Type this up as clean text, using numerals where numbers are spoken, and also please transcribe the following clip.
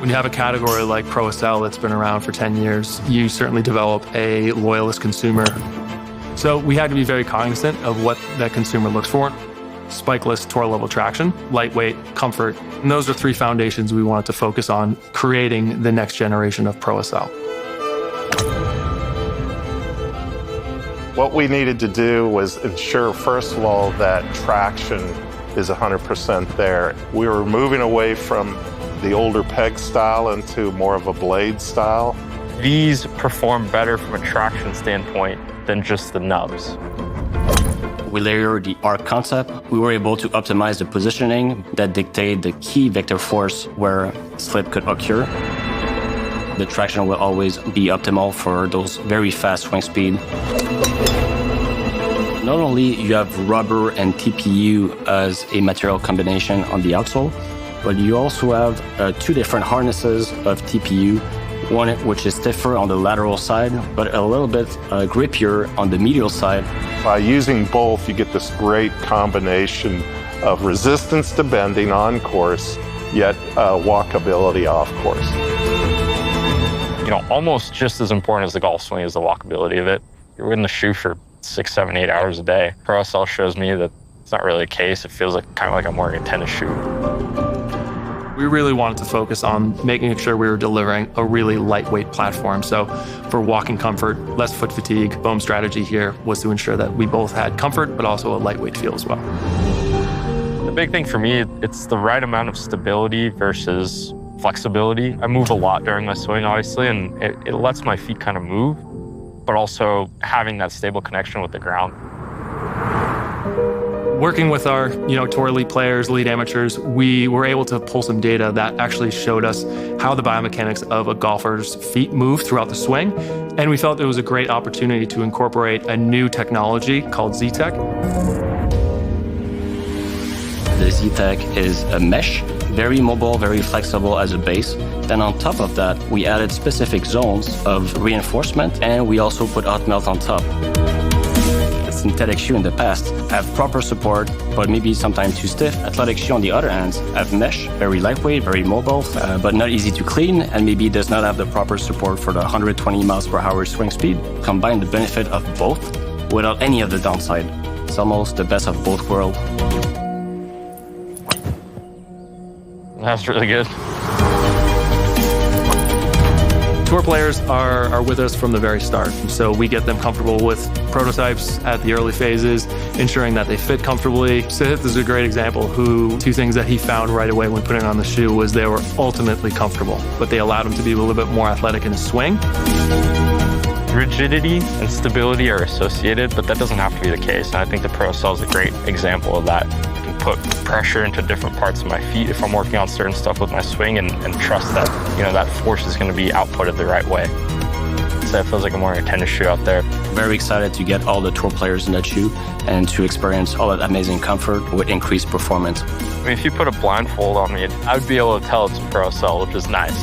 When you have a category like Pro outsole that's been around for 10 years, you certainly develop a loyalist consumer. So we had to be very cognizant of what that consumer looks for. Spikeless tour-level traction, lightweight, comfort. And those are three foundations we wanted to focus on creating the next generation of Pro outsole. What we needed to do was ensure, first of all, that traction is 100% there. We were moving away from the older peg style into more of a blade style. These perform better from a traction standpoint than just the nubs. We layered the arc concept. We were able to optimize the positioning that dictate the key vector force where slip could occur. The traction will always be optimal for those very fast swing speed. Not only you have rubber and TPU as a material combination on the outsole, but you also have two different harnesses of TPU, one which is stiffer on the lateral side, but a little bit grippier on the medial side. By using both, you get this great combination of resistance to bending on course, yet walkability off course. You know, almost just as important as the golf swing is the walkability of it. You're in the shoe for 6, 7, 8 hours a day. Pro outsole shows me that it's not really the case. It feels like kind of like I'm wearing a tennis shoe. We really wanted to focus on making sure we were delivering a really lightweight platform. So for walking comfort, less foot fatigue, foam strategy here was to ensure that we both had comfort, but also a lightweight feel as well. The big thing for me, it's the right amount of stability versus flexibility. I move a lot during my swing, obviously, and it lets my feet kind of move, but also having that stable connection with the ground. Working with our tour elite players, elite amateurs, we were able to pull some data that actually showed us how the biomechanics of a golfer's feet move throughout the swing. And we felt it was a great opportunity to incorporate a new technology called Z-Tech. The Z-Tech is a mesh, very mobile, very flexible as a base. Then on top of that, we added specific zones of reinforcement, and we also put hot melt on top. Synthetic shoe in the past have proper support, but maybe sometimes too stiff. Athletic shoe on the other hand have mesh, very lightweight, very mobile, but not easy to clean, and maybe does not have the proper support for the 120 miles per hour swing speed. Combine the benefit of both without any of the downside. It's almost the best of both worlds. That's really good. Tour players are with us from the very start. So we get them comfortable with prototypes at the early phases, ensuring that they fit comfortably. Sith is a great example two things that he found right away when putting on the shoe was they were ultimately comfortable, but they allowed him to be a little bit more athletic in his swing. Rigidity and stability are associated, but that doesn't have to be the case. And I think the Pro outsole is a great example of that. I can put pressure into different parts of my feet if I'm working on certain stuff with my swing and trust that, that force is going to be outputted the right way. So it feels like I'm wearing a tennis shoe out there. Very excited to get all the tour players in that shoe and to experience all that amazing comfort with increased performance. I mean, if you put a blindfold on me, I would be able to tell it's a Pro outsole, which is nice.